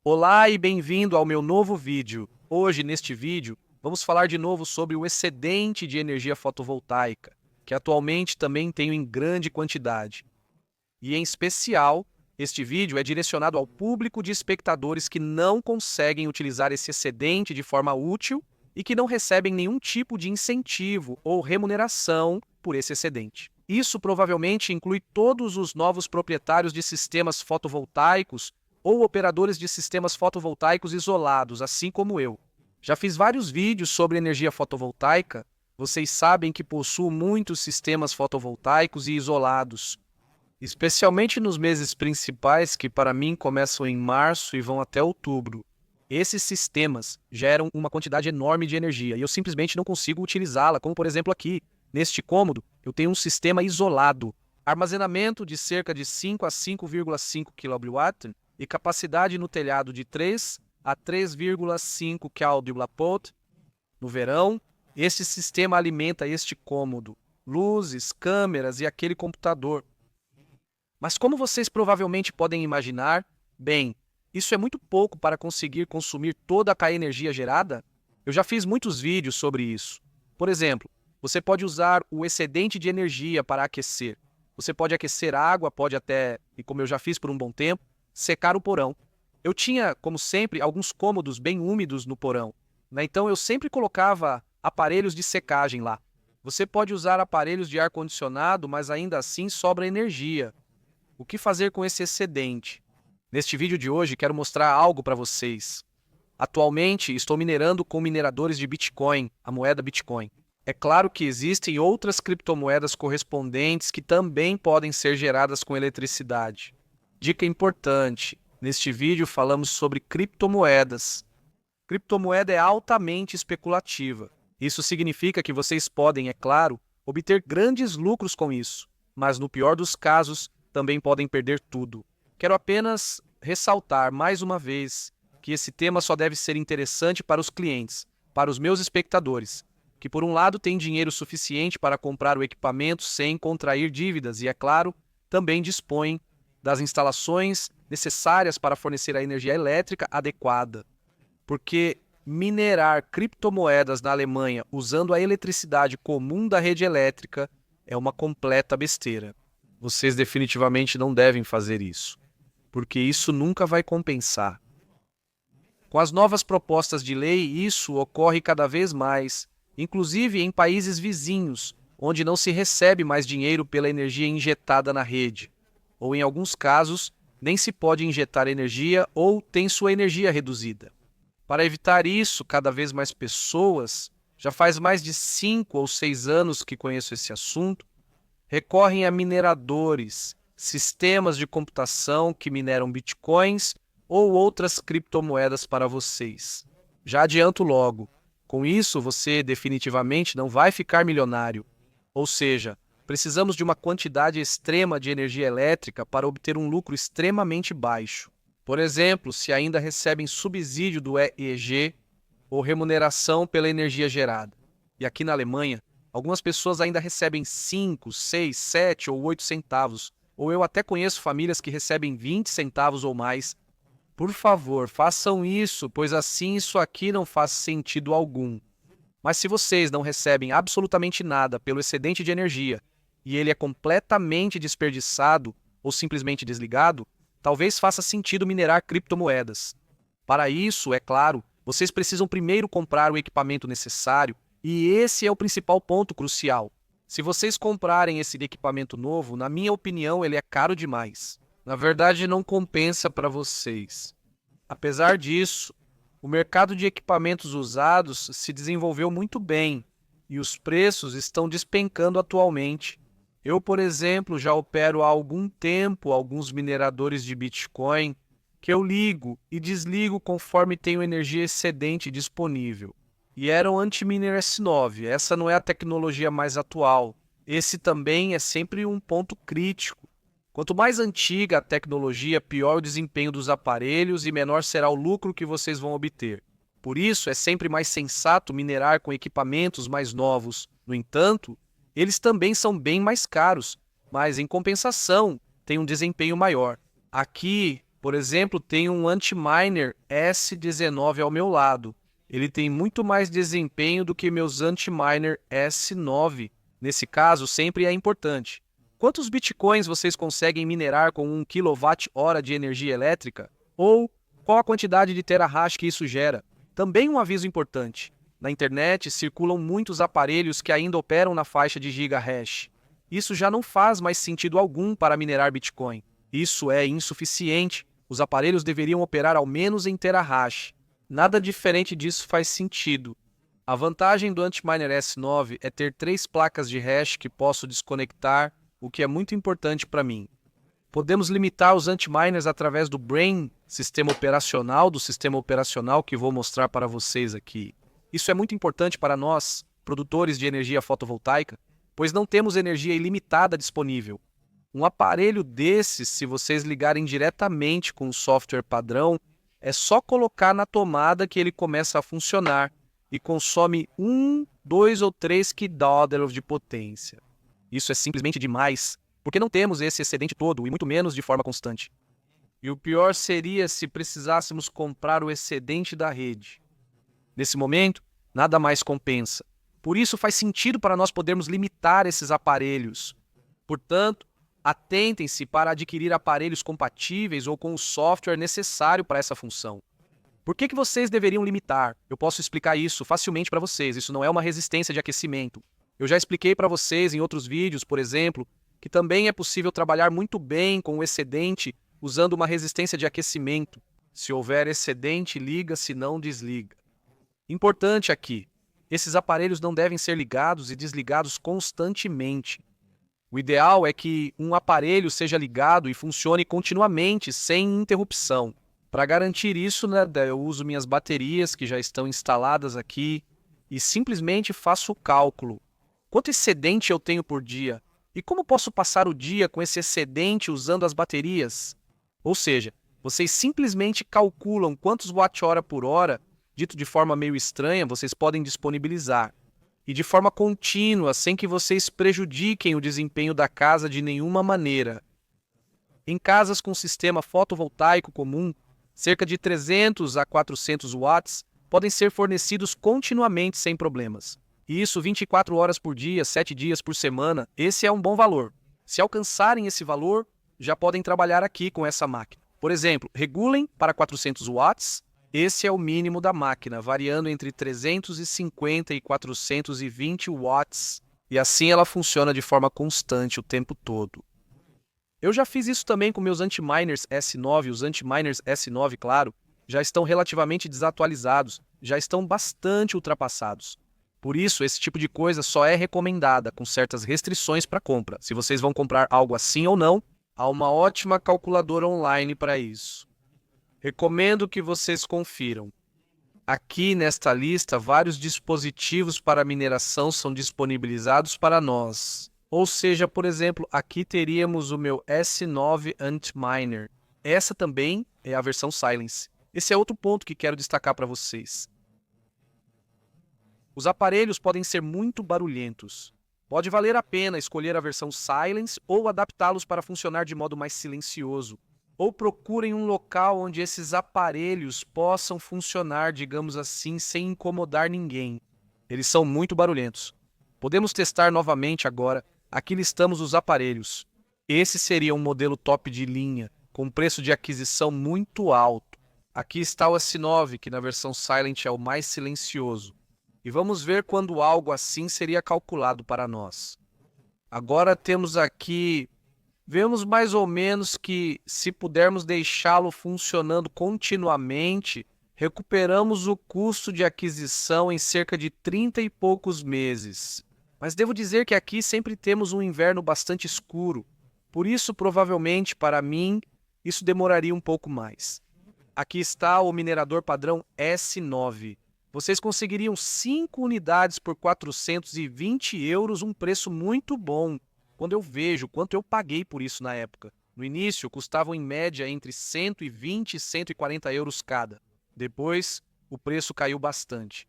Olá e bem-vindo ao meu novo vídeo. Hoje, neste vídeo, vamos falar de novo sobre o excedente de energia fotovoltaica, que atualmente também tenho em grande quantidade. E, em especial, este vídeo é direcionado ao público de espectadores que não conseguem utilizar esse excedente de forma útil e que não recebem nenhum tipo de incentivo ou remuneração por esse excedente. Isso provavelmente inclui todos os novos proprietários de sistemas fotovoltaicos ou operadores de sistemas fotovoltaicos isolados, assim como eu. Já fiz vários vídeos sobre energia fotovoltaica. Vocês sabem que possuo muitos sistemas fotovoltaicos e isolados, especialmente nos meses principais, que para mim começam em março e vão até outubro. Esses sistemas geram uma quantidade enorme de energia e eu simplesmente não consigo utilizá-la, como por exemplo aqui, neste cômodo, eu tenho um sistema isolado, armazenamento de cerca de 5 a 5,5 kW e capacidade no telhado de 3 a 3,5 kW no verão. Este sistema alimenta este cômodo, luzes, câmeras e aquele computador. Mas como vocês provavelmente podem imaginar, bem, isso é muito pouco para conseguir consumir toda a energia gerada? Eu já fiz muitos vídeos sobre isso. Por exemplo, você pode usar o excedente de energia para aquecer. Você pode aquecer água, pode até, e como eu já fiz por um bom tempo, secar o porão. Eu tinha, como sempre, alguns cômodos bem úmidos no porão, né? Então eu sempre colocava aparelhos de secagem lá. Você pode usar aparelhos de ar-condicionado, mas ainda assim sobra energia. O que fazer com esse excedente? Neste vídeo de hoje, quero mostrar algo para vocês. Atualmente, estou minerando com mineradores de Bitcoin, a moeda Bitcoin. É claro que existem outras criptomoedas correspondentes que também podem ser geradas com eletricidade. Dica importante: neste vídeo falamos sobre criptomoedas. Criptomoeda é altamente especulativa. Isso significa que vocês podem, é claro, obter grandes lucros com isso, mas no pior dos casos, também podem perder tudo. Quero apenas ressaltar mais uma vez que esse tema só deve ser interessante para os clientes, para os meus espectadores, que por um lado têm dinheiro suficiente para comprar o equipamento sem contrair dívidas e, é claro, também dispõem das instalações necessárias para fornecer a energia elétrica adequada. Porque minerar criptomoedas na Alemanha usando a eletricidade comum da rede elétrica é uma completa besteira. Vocês definitivamente não devem fazer isso, porque isso nunca vai compensar. Com as novas propostas de lei, isso ocorre cada vez mais, inclusive em países vizinhos, onde não se recebe mais dinheiro pela energia injetada na rede, ou em alguns casos, nem se pode injetar energia ou tem sua energia reduzida. Para evitar isso, cada vez mais pessoas, já faz mais de 5 ou 6 anos que conheço esse assunto, recorrem a mineradores, sistemas de computação que mineram bitcoins ou outras criptomoedas para vocês. Já adianto logo, com isso você definitivamente não vai ficar milionário. Ou seja, precisamos de uma quantidade extrema de energia elétrica para obter um lucro extremamente baixo. Por exemplo, se ainda recebem subsídio do EEG ou remuneração pela energia gerada. E aqui na Alemanha, algumas pessoas ainda recebem 5, 6, 7 ou 8 centavos, ou eu até conheço famílias que recebem 20 centavos ou mais. Por favor, façam isso, pois assim isso aqui não faz sentido algum. Mas se vocês não recebem absolutamente nada pelo excedente de energia e ele é completamente desperdiçado ou simplesmente desligado, talvez faça sentido minerar criptomoedas. Para isso, é claro, vocês precisam primeiro comprar o equipamento necessário e esse é o principal ponto crucial. Se vocês comprarem esse equipamento novo, na minha opinião, ele é caro demais. Na verdade, não compensa para vocês. Apesar disso, o mercado de equipamentos usados se desenvolveu muito bem e os preços estão despencando atualmente. Eu, por exemplo, já opero há algum tempo alguns mineradores de Bitcoin que eu ligo e desligo conforme tenho energia excedente disponível. E era um Antiminer S9, essa não é a tecnologia mais atual. Esse também é sempre um ponto crítico. Quanto mais antiga a tecnologia, pior o desempenho dos aparelhos e menor será o lucro que vocês vão obter. Por isso, é sempre mais sensato minerar com equipamentos mais novos. No entanto, eles também são bem mais caros, mas em compensação, têm um desempenho maior. Aqui, Por exemplo, tem um Antminer S19 ao meu lado. Ele tem muito mais desempenho do que meus Antminer S9. Nesse caso, sempre é importante. Quantos bitcoins vocês conseguem minerar com 1 kWh de energia elétrica? Ou qual a quantidade de terahash que isso gera? Também um aviso importante. Na internet circulam muitos aparelhos que ainda operam na faixa de gigahash. Isso já não faz mais sentido algum para minerar Bitcoin. Isso é insuficiente. Os aparelhos deveriam operar ao menos em terahash. Nada diferente disso faz sentido. A vantagem do Antminer S9 é ter 3 placas de hash que posso desconectar, o que é muito importante para mim. Podemos limitar os Antminers através do Brain, sistema operacional do sistema operacional que vou mostrar para vocês aqui. Isso é muito importante para nós, produtores de energia fotovoltaica, pois não temos energia ilimitada disponível. Um aparelho desses, se vocês ligarem diretamente com o software padrão, é só colocar na tomada que ele começa a funcionar e consome 1, 2 ou 3 kW de potência. Isso é simplesmente demais, porque não temos esse excedente todo e muito menos de forma constante. E o pior seria se precisássemos comprar o excedente da rede. Nesse momento, nada mais compensa. Por isso faz sentido para nós podermos limitar esses aparelhos. Portanto, atentem-se para adquirir aparelhos compatíveis ou com o software necessário para essa função. Por que vocês deveriam limitar? Eu posso explicar isso facilmente para vocês. Isso não é uma resistência de aquecimento. Eu já expliquei para vocês em outros vídeos, por exemplo, que também é possível trabalhar muito bem com o excedente usando uma resistência de aquecimento. Se houver excedente, liga, se não, desliga. Importante aqui, esses aparelhos não devem ser ligados e desligados constantemente. O ideal é que um aparelho seja ligado e funcione continuamente, sem interrupção. Para garantir isso, eu uso minhas baterias que já estão instaladas aqui e simplesmente faço o cálculo. Quanto excedente eu tenho por dia? E como posso passar o dia com esse excedente usando as baterias? Ou seja, vocês simplesmente calculam quantos watt-hora por hora, dito de forma meio estranha, vocês podem disponibilizar. E de forma contínua, sem que vocês prejudiquem o desempenho da casa de nenhuma maneira. Em casas com sistema fotovoltaico comum, cerca de 300 a 400 watts podem ser fornecidos continuamente sem problemas. E isso 24 horas por dia, 7 dias por semana, esse é um bom valor. Se alcançarem esse valor, já podem trabalhar aqui com essa máquina. Por exemplo, regulem para 400 watts. Esse é o mínimo da máquina, variando entre 350 e 420 watts, e assim ela funciona de forma constante o tempo todo. Eu já fiz isso também com meus Antminers S9, os Antminers S9, claro, já estão relativamente desatualizados, já estão bastante ultrapassados. Por isso, esse tipo de coisa só é recomendada com certas restrições para compra. Se vocês vão comprar algo assim ou não, há uma ótima calculadora online para isso. Recomendo que vocês confiram. Aqui nesta lista, vários dispositivos para mineração são disponibilizados para nós. Ou seja, por exemplo, aqui teríamos o meu S9 Antminer. Essa também é a versão Silence. Esse é outro ponto que quero destacar para vocês. Os aparelhos podem ser muito barulhentos. Pode valer a pena escolher a versão Silence ou adaptá-los para funcionar de modo mais silencioso. Ou procurem um local onde esses aparelhos possam funcionar, digamos assim, sem incomodar ninguém. Eles são muito barulhentos. Podemos testar novamente agora. Aqui listamos os aparelhos. Esse seria um modelo top de linha, com preço de aquisição muito alto. Aqui está o S9, que na versão Silent é o mais silencioso. E vamos ver quando algo assim seria calculado para nós. Agora temos aqui... Vemos mais ou menos que, se pudermos deixá-lo funcionando continuamente, recuperamos o custo de aquisição em cerca de 30 e poucos meses. Mas devo dizer que aqui sempre temos um inverno bastante escuro, por isso, provavelmente, para mim, isso demoraria um pouco mais. Aqui está o minerador padrão S9. Vocês conseguiriam 5 unidades por 420 euros, um preço muito bom. Quando eu vejo quanto eu paguei por isso na época. No início, custavam em média entre 120 e 140 euros cada. Depois, o preço caiu bastante.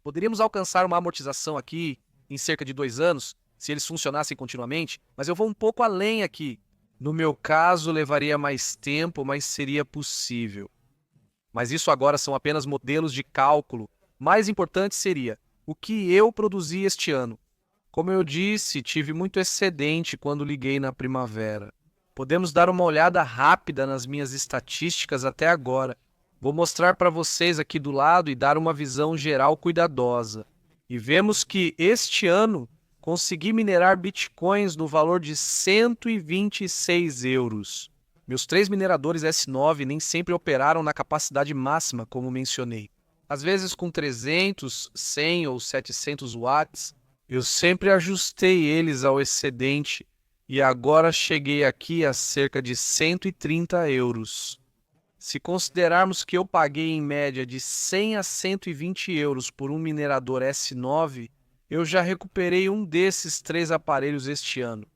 Poderíamos alcançar uma amortização aqui em cerca de 2 anos, se eles funcionassem continuamente, mas eu vou um pouco além aqui. No meu caso, levaria mais tempo, mas seria possível. Mas isso agora são apenas modelos de cálculo. Mais importante seria o que eu produzi este ano. Como eu disse, tive muito excedente quando liguei na primavera. Podemos dar uma olhada rápida nas minhas estatísticas até agora. Vou mostrar para vocês aqui do lado e dar uma visão geral cuidadosa. E vemos que este ano consegui minerar bitcoins no valor de 126 euros. Meus 3 mineradores S9 nem sempre operaram na capacidade máxima, como mencionei. Às vezes com 300, 100 ou 700 watts, eu sempre ajustei eles ao excedente e agora cheguei aqui a cerca de 130 euros. Se considerarmos que eu paguei em média de 100 a 120 euros por um minerador S9, eu já recuperei um desses 3 aparelhos este ano.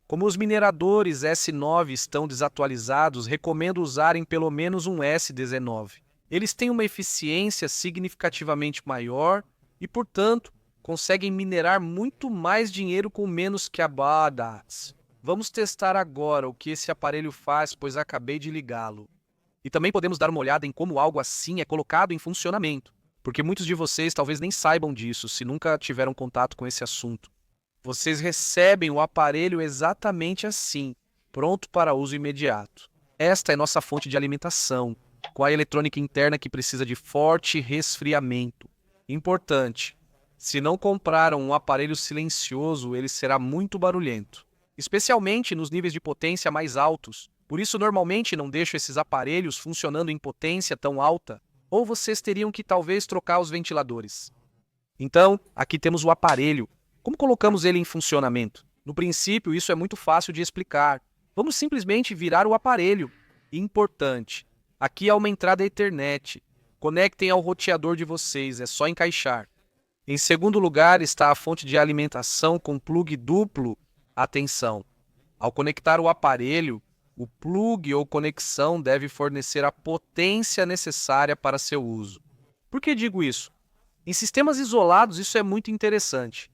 Como os mineradores S9 estão desatualizados, recomendo usarem pelo menos um S19. Eles têm uma eficiência significativamente maior e, portanto, conseguem minerar muito mais dinheiro com menos que a Badass. Vamos testar agora o que esse aparelho faz, pois acabei de ligá-lo. E também podemos dar uma olhada em como algo assim é colocado em funcionamento, porque muitos de vocês talvez nem saibam disso se nunca tiveram contato com esse assunto. Vocês recebem o aparelho exatamente assim, pronto para uso imediato. Esta é nossa fonte de alimentação, com a eletrônica interna que precisa de forte resfriamento. Importante, se não compraram um aparelho silencioso, ele será muito barulhento, especialmente nos níveis de potência mais altos. Por isso, normalmente não deixo esses aparelhos funcionando em potência tão alta, ou vocês teriam que talvez trocar os ventiladores. Então, aqui temos o aparelho. Como colocamos ele em funcionamento? No princípio, isso é muito fácil de explicar. Vamos simplesmente virar o aparelho. Importante, aqui há uma entrada Ethernet. Conectem ao roteador de vocês, é só encaixar. Em segundo lugar está a fonte de alimentação com plug duplo. Atenção! Ao conectar o aparelho, o plug ou conexão deve fornecer a potência necessária para seu uso. Por que digo isso? Em sistemas isolados, isso é muito interessante.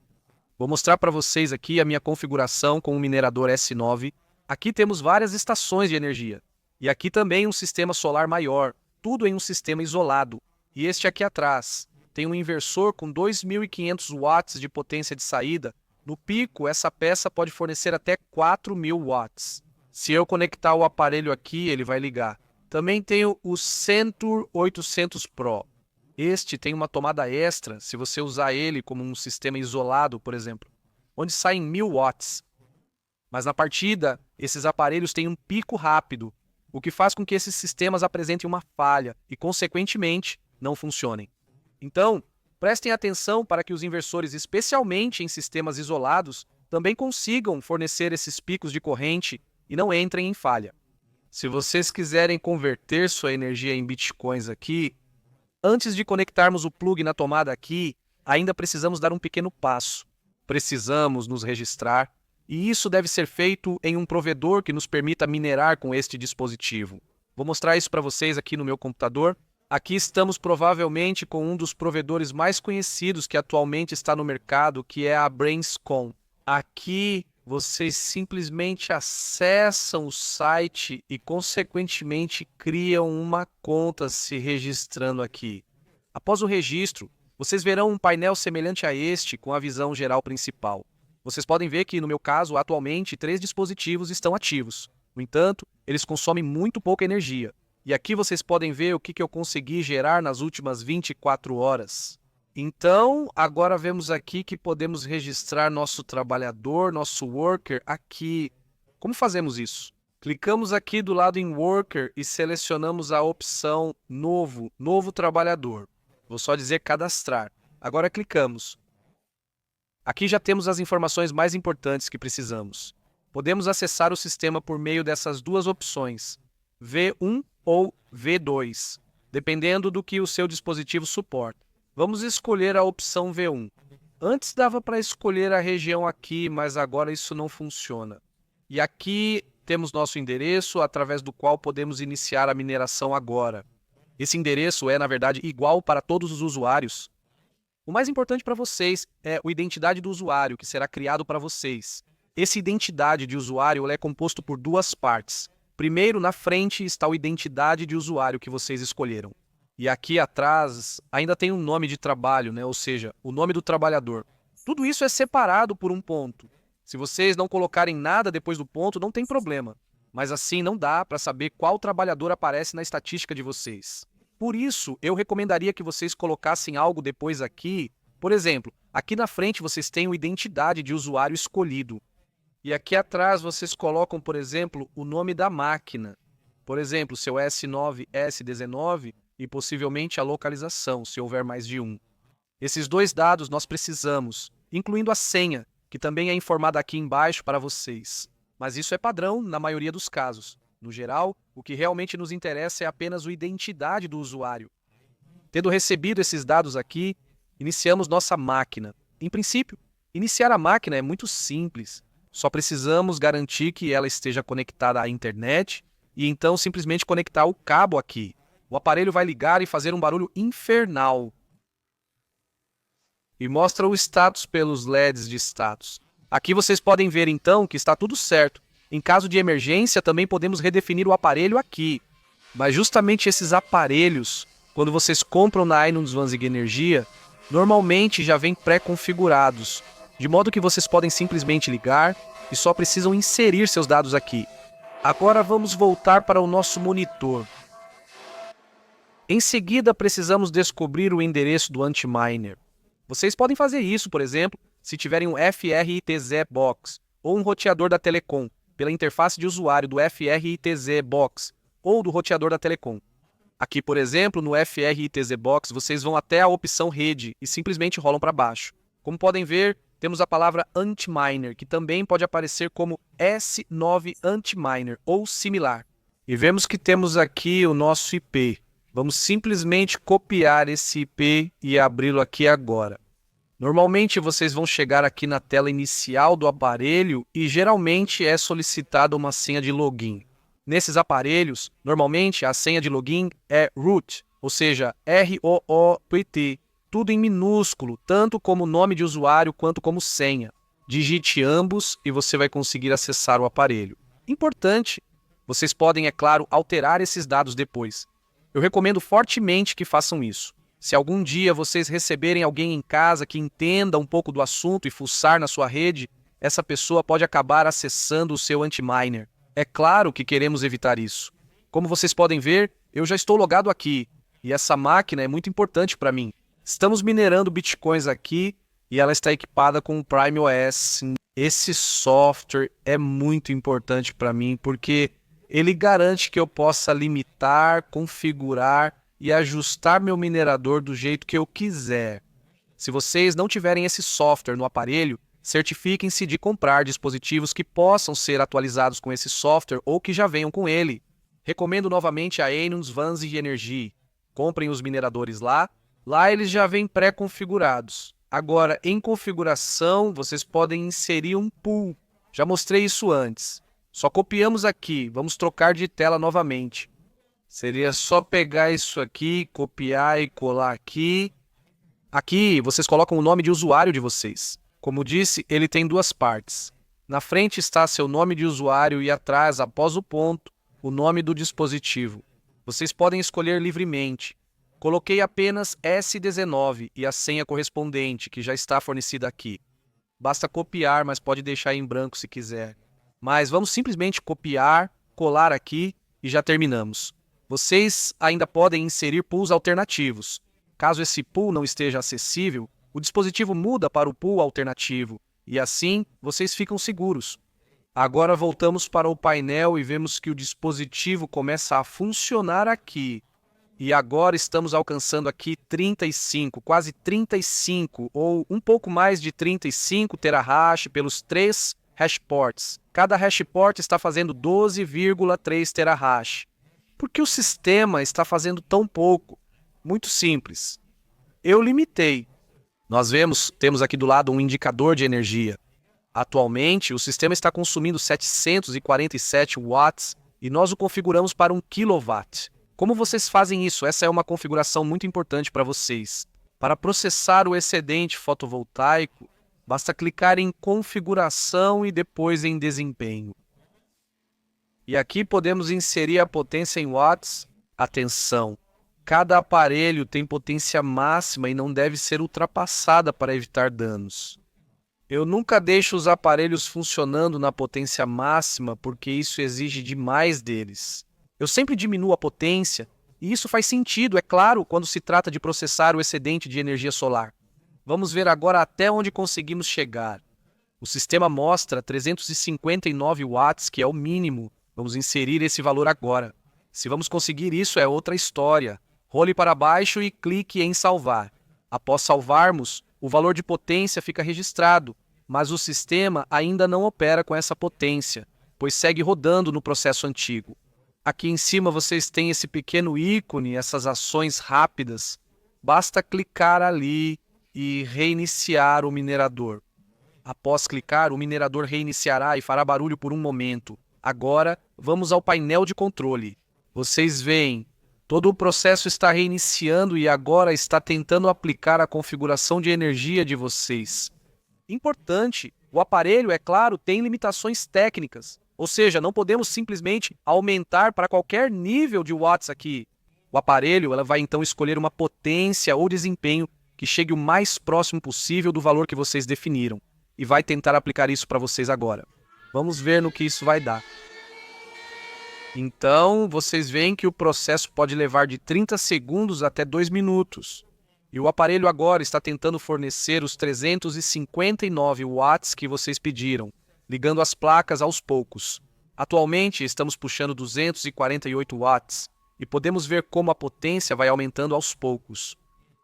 Vou mostrar para vocês aqui a minha configuração com o minerador S9. Aqui temos várias estações de energia. E aqui também um sistema solar maior, tudo em um sistema isolado. E este aqui atrás tem um inversor com 2.500 watts de potência de saída. No pico, essa peça pode fornecer até 4.000 watts. Se eu conectar o aparelho aqui, ele vai ligar. Também tenho o Centur 800 Pro. Este tem uma tomada extra, se você usar ele como um sistema isolado, por exemplo, onde saem 1.000 watts. Mas na partida, esses aparelhos têm um pico rápido, o que faz com que esses sistemas apresentem uma falha e, consequentemente, não funcionem. Então, prestem atenção para que os inversores, especialmente em sistemas isolados, também consigam fornecer esses picos de corrente e não entrem em falha. Se vocês quiserem converter sua energia em bitcoins aqui, antes de conectarmos o plug na tomada aqui, ainda precisamos dar um pequeno passo. Precisamos nos registrar, e isso deve ser feito em um provedor que nos permita minerar com este dispositivo. Vou mostrar isso para vocês aqui no meu computador. Aqui estamos provavelmente com um dos provedores mais conhecidos que atualmente está no mercado, que é a Brainscom. Aqui vocês simplesmente acessam o site e, consequentemente, criam uma conta se registrando aqui. Após o registro, vocês verão um painel semelhante a este com a visão geral principal. Vocês podem ver que, no meu caso, atualmente, 3 dispositivos estão ativos. No entanto, eles consomem muito pouca energia. E aqui vocês podem ver o que eu consegui gerar nas últimas 24 horas. Então, agora vemos aqui que podemos registrar nosso trabalhador, nosso worker, aqui. Como fazemos isso? Clicamos aqui do lado em Worker e selecionamos a opção Novo Trabalhador. Vou só dizer Cadastrar. Agora clicamos. Aqui já temos as informações mais importantes que precisamos. Podemos acessar o sistema por meio dessas duas opções, V1 ou V2, dependendo do que o seu dispositivo suporta. Vamos escolher a opção V1. Antes dava para escolher a região aqui, mas agora isso não funciona. E aqui temos nosso endereço, através do qual podemos iniciar a mineração agora. Esse endereço é, na verdade, igual para todos os usuários. O mais importante para vocês é a identidade do usuário, que será criado para vocês. Esse identidade de usuário é composto por duas partes. Primeiro, na frente está o identidade de usuário que vocês escolheram. E aqui atrás ainda tem um nome de trabalho, né? Ou seja, o nome do trabalhador. Tudo isso é separado por um ponto. Se vocês não colocarem nada depois do ponto, não tem problema. Mas assim não dá para saber qual trabalhador aparece na estatística de vocês. Por isso, eu recomendaria que vocês colocassem algo depois aqui. Por exemplo, aqui na frente vocês têm a identidade de usuário escolhido. E aqui atrás vocês colocam, por exemplo, o nome da máquina. Por exemplo, seu S9, S19 e possivelmente a localização, se houver mais de um. Esses dois dados nós precisamos, incluindo a senha, que também é informada aqui embaixo para vocês. Mas isso é padrão na maioria dos casos. No geral, o que realmente nos interessa é apenas a identidade do usuário. Tendo recebido esses dados aqui, iniciamos nossa máquina. Em princípio, iniciar a máquina é muito simples. Só precisamos garantir que ela esteja conectada à internet e então simplesmente conectar o cabo aqui. O aparelho vai ligar e fazer um barulho infernal. E mostra o status pelos LEDs de status. Aqui vocês podem ver então que está tudo certo. Em caso de emergência também podemos redefinir o aparelho aqui. Mas justamente esses aparelhos, quando vocês compram na Einundsvanzig Energia, normalmente já vêm pré-configurados, de modo que vocês podem simplesmente ligar e só precisam inserir seus dados aqui. Agora vamos voltar para o nosso monitor. Em seguida, precisamos descobrir o endereço do Antminer. Vocês podem fazer isso, por exemplo, se tiverem um FRITZ Box ou um roteador da Telecom, pela interface de usuário do FRITZ Box ou do roteador da Telecom. Aqui, por exemplo, no FRITZ Box, vocês vão até a opção Rede e simplesmente rolam para baixo. Como podem ver, temos a palavra Antminer, que também pode aparecer como S9 Antminer ou similar. E vemos que temos aqui o nosso IP. Vamos simplesmente copiar esse IP e abri-lo aqui agora. Normalmente vocês vão chegar aqui na tela inicial do aparelho e geralmente é solicitada uma senha de login. Nesses aparelhos, normalmente a senha de login é root, ou seja, ROOT, tudo em minúsculo, tanto como nome de usuário quanto como senha. Digite ambos e você vai conseguir acessar o aparelho. Importante, vocês podem, é claro, alterar esses dados depois. Eu recomendo fortemente que façam isso. Se algum dia vocês receberem alguém em casa que entenda um pouco do assunto e fuçar na sua rede, essa pessoa pode acabar acessando o seu Antminer. É claro que queremos evitar isso. Como vocês podem ver, eu já estou logado aqui, e essa máquina é muito importante para mim. Estamos minerando bitcoins aqui, e ela está equipada com o Prime OS. Esse software é muito importante para mim, porque ele garante que eu possa limitar, configurar e ajustar meu minerador do jeito que eu quiser. Se vocês não tiverem esse software no aparelho, certifiquem-se de comprar dispositivos que possam ser atualizados com esse software ou que já venham com ele. Recomendo novamente a Einundsvanzig Energia. Comprem os mineradores lá. Lá eles já vêm pré-configurados. Agora, em configuração, vocês podem inserir um pool. Já mostrei isso antes. Só copiamos aqui. Vamos trocar de tela novamente. Seria só pegar isso aqui, copiar e colar aqui. Aqui vocês colocam o nome de usuário de vocês. Como disse, ele tem duas partes. Na frente está seu nome de usuário e atrás, após o ponto, o nome do dispositivo. Vocês podem escolher livremente. Coloquei apenas S19 e a senha correspondente, que já está fornecida aqui. Basta copiar, mas pode deixar em branco se quiser. Mas vamos simplesmente copiar, colar aqui e já terminamos. Vocês ainda podem inserir pools alternativos. Caso esse pool não esteja acessível, o dispositivo muda para o pool alternativo e assim vocês ficam seguros. Agora voltamos para o painel e vemos que o dispositivo começa a funcionar aqui. E agora estamos alcançando aqui 35, quase 35 ou um pouco mais de 35 terahash pelos 3 hashports. Cada hashport está fazendo 12,3 terahash. Por que o sistema está fazendo tão pouco? Muito simples. Eu limitei. Temos aqui do lado um indicador de energia. Atualmente, o sistema está consumindo 747 watts e nós o configuramos para 1 kW. Como vocês fazem isso? Essa é uma configuração muito importante para vocês. Para processar o excedente fotovoltaico, Basta clicar em configuração e depois em desempenho. E aqui podemos inserir a potência em watts. Atenção! Cada aparelho tem potência máxima e não deve ser ultrapassada para evitar danos. Eu nunca deixo os aparelhos funcionando na potência máxima porque isso exige demais deles. Eu sempre diminuo a potência e isso faz sentido, é claro, quando se trata de processar o excedente de energia solar. Vamos ver agora até onde conseguimos chegar. O sistema mostra 359 watts, que é o mínimo. Vamos inserir esse valor agora. Se vamos conseguir isso, é outra história. Role para baixo e clique em salvar. Após salvarmos, o valor de potência fica registrado, mas o sistema ainda não opera com essa potência, pois segue rodando no processo antigo. Aqui em cima vocês têm esse pequeno ícone, essas ações rápidas. Basta clicar ali e reiniciar o minerador. Após clicar, o minerador reiniciará e fará barulho por um momento. Agora, vamos ao painel de controle. Vocês veem, todo o processo está reiniciando e agora está tentando aplicar a configuração de energia de vocês. Importante, o aparelho, é claro, tem limitações técnicas. Ou seja, não podemos simplesmente aumentar para qualquer nível de watts aqui. O aparelho vai então escolher uma potência ou desempenho que chegue o mais próximo possível do valor que vocês definiram. E vai tentar aplicar isso para vocês agora. Vamos ver no que isso vai dar. Então, vocês veem que o processo pode levar de 30 segundos até 2 minutos. E o aparelho agora está tentando fornecer os 359 watts que vocês pediram, ligando as placas aos poucos. Atualmente, estamos puxando 248 watts e podemos ver como a potência vai aumentando aos poucos.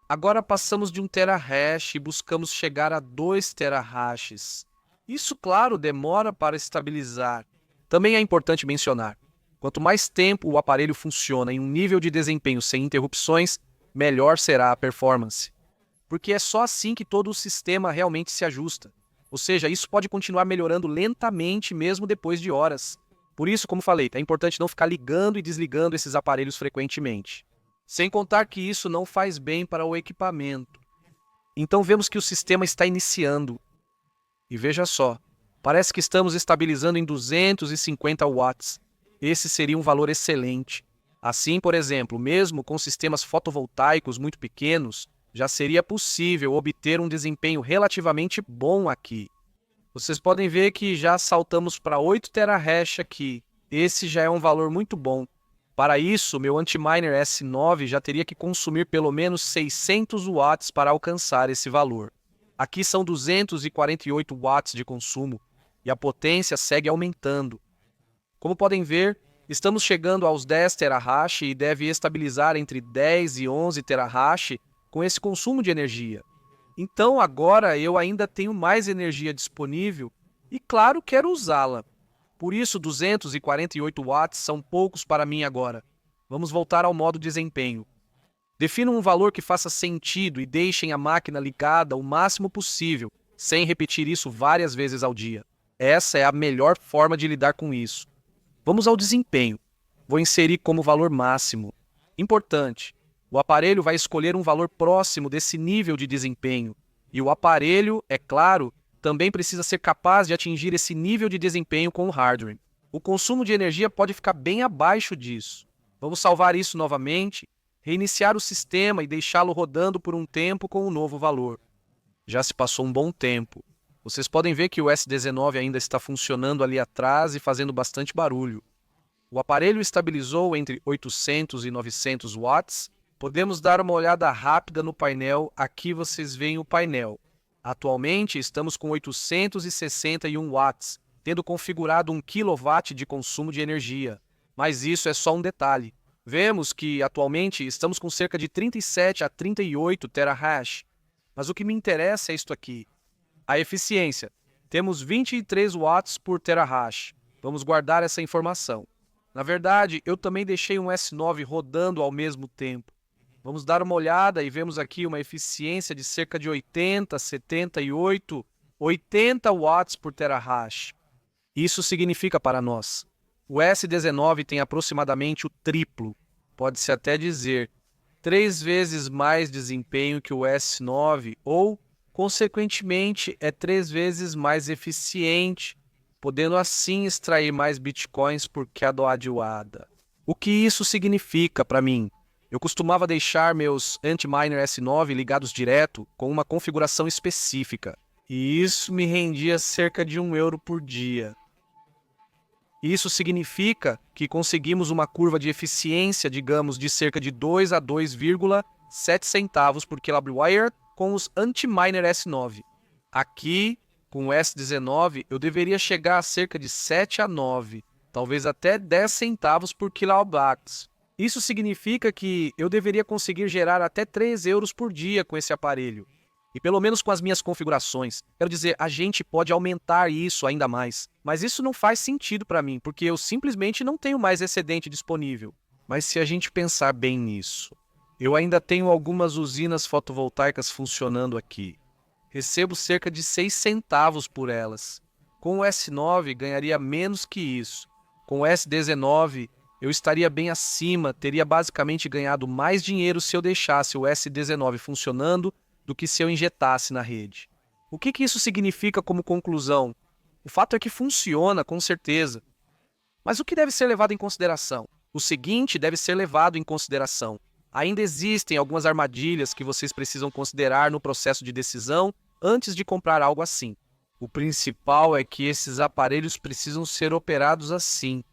Agora passamos de 1 terahash e buscamos chegar a 2 terahashes. Isso, claro, demora para estabilizar. Também é importante mencionar, quanto mais tempo o aparelho funciona em um nível de desempenho sem interrupções, melhor será a performance. Porque é só assim que todo o sistema realmente se ajusta. Ou seja, isso pode continuar melhorando lentamente mesmo depois de horas. Por isso, como falei, é importante não ficar ligando e desligando esses aparelhos frequentemente. Sem contar que isso não faz bem para o equipamento. Então vemos que o sistema está iniciando. E veja só, parece que estamos estabilizando em 250 watts. Esse seria um valor excelente. Assim, por exemplo, mesmo com sistemas fotovoltaicos muito pequenos, já seria possível obter um desempenho relativamente bom aqui. Vocês podem ver que já saltamos para 8 terahash aqui. Esse já é um valor muito bom. Para isso, meu Antminer S9 já teria que consumir pelo menos 600 watts para alcançar esse valor. Aqui são 248 watts de consumo e a potência segue aumentando. Como podem ver, estamos chegando aos 10 terahash e deve estabilizar entre 10 e 11 terahash com esse consumo de energia. Então agora eu ainda tenho mais energia disponível e, claro, quero usá-la. Por isso, 248 watts são poucos para mim agora. Vamos voltar ao modo desempenho. Definam um valor que faça sentido e deixem a máquina ligada o máximo possível, sem repetir isso várias vezes ao dia. Essa é a melhor forma de lidar com isso. Vamos ao desempenho. Vou inserir como valor máximo. Importante, o aparelho vai escolher um valor próximo desse nível de desempenho. E o aparelho, é claro, também precisa ser capaz de atingir esse nível de desempenho com o hardware. O consumo de energia pode ficar bem abaixo disso. Vamos salvar isso novamente, reiniciar o sistema e deixá-lo rodando por um tempo com o novo valor. Já se passou um bom tempo. Vocês podem ver que o S19 ainda está funcionando ali atrás e fazendo bastante barulho. O aparelho estabilizou entre 800 e 900 watts. Podemos dar uma olhada rápida no painel. Aqui vocês veem o painel. Atualmente estamos com 861 watts, tendo configurado 1 kW de consumo de energia. Mas isso é só um detalhe. Vemos que atualmente estamos com cerca de 37 a 38 terahash. Mas o que me interessa é isto aqui. A eficiência. Temos 23 watts por terahash. Vamos guardar essa informação. Na verdade, eu também deixei um S9 rodando ao mesmo tempo. Vamos dar uma olhada e vemos aqui uma eficiência de cerca de 80, 78, 80 watts por terahash. Isso significa para nós: o S19 tem aproximadamente o triplo, pode-se até dizer 3 vezes mais desempenho que o S9 ou Consequentemente, é 3 vezes mais eficiente, podendo assim extrair mais bitcoins por cada moeda. O que isso significa para mim? Eu costumava deixar meus Antminer S9 ligados direto com uma configuração específica, e isso me rendia cerca de €1 por dia. Isso significa que conseguimos uma curva de eficiência, digamos, de cerca de 2 a 2,7 centavos por kWh com os Antminer S9. Aqui, com o S19, eu deveria chegar a cerca de 7 a 9, talvez até 10 centavos por kWh. Isso significa que eu deveria conseguir gerar até €3 por dia com esse aparelho. E pelo menos com as minhas configurações. Quero dizer, a gente pode aumentar isso ainda mais. Mas isso não faz sentido para mim, porque eu simplesmente não tenho mais excedente disponível. Mas se a gente pensar bem nisso, eu ainda tenho algumas usinas fotovoltaicas funcionando aqui. Recebo cerca de 6 centavos por elas. Com o S9 ganharia menos que isso. Com o S19 eu estaria bem acima, teria basicamente ganhado mais dinheiro se eu deixasse o S19 funcionando do que se eu injetasse na rede. O que isso significa como conclusão? O fato é que funciona, com certeza. Mas o que deve ser levado em consideração? O seguinte deve ser levado em consideração. Ainda existem algumas armadilhas que vocês precisam considerar no processo de decisão antes de comprar algo assim. O principal é que esses aparelhos precisam ser operados assim.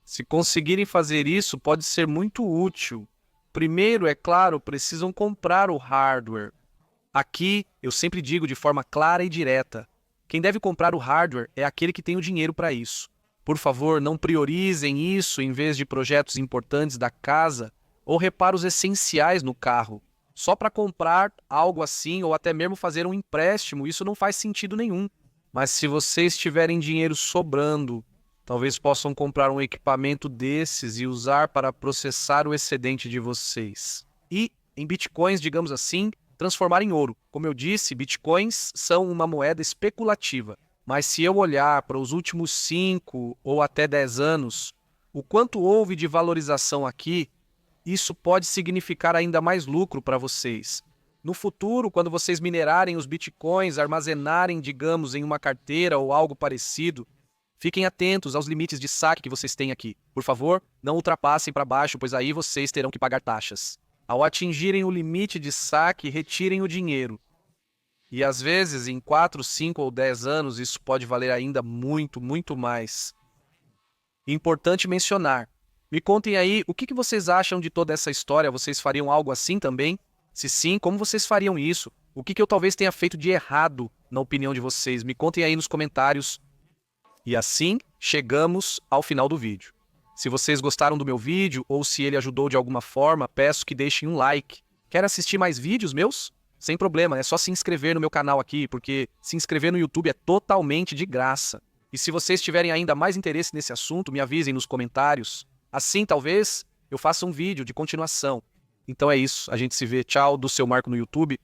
Se conseguirem fazer isso, pode ser muito útil. Primeiro, é claro, precisam comprar o hardware. Aqui, eu sempre digo de forma clara e direta: quem deve comprar o hardware é aquele que tem o dinheiro para isso. Por favor, não priorizem isso em vez de projetos importantes da casa ou reparos essenciais no carro. Só para comprar algo assim ou até mesmo fazer um empréstimo, isso não faz sentido nenhum. Mas se vocês tiverem dinheiro sobrando, talvez possam comprar um equipamento desses e usar para processar o excedente de vocês. E, em bitcoins, digamos assim, transformar em ouro. Como eu disse, bitcoins são uma moeda especulativa. Mas se eu olhar para os últimos 5 ou até 10 anos, o quanto houve de valorização aqui, isso pode significar ainda mais lucro para vocês. No futuro, quando vocês minerarem os bitcoins, armazenarem, digamos, em uma carteira ou algo parecido, fiquem atentos aos limites de saque que vocês têm aqui. Por favor, não ultrapassem para baixo, pois aí vocês terão que pagar taxas. Ao atingirem o limite de saque, retirem o dinheiro. E às vezes, em 4, 5 ou 10 anos, isso pode valer ainda muito, muito mais. Importante mencionar. Me contem aí o que vocês acham de toda essa história. Vocês fariam algo assim também? Se sim, como vocês fariam isso? O que eu talvez tenha feito de errado, na opinião de vocês? Me contem aí nos comentários. E assim, chegamos ao final do vídeo. Se vocês gostaram do meu vídeo ou se ele ajudou de alguma forma, peço que deixem um like. Quer assistir mais vídeos meus? Sem problema, é só se inscrever no meu canal aqui, porque se inscrever no YouTube é totalmente de graça. E se vocês tiverem ainda mais interesse nesse assunto, me avisem nos comentários. Assim, talvez, eu faça um vídeo de continuação. Então é isso, a gente se vê. Tchau do seu Marco no YouTube.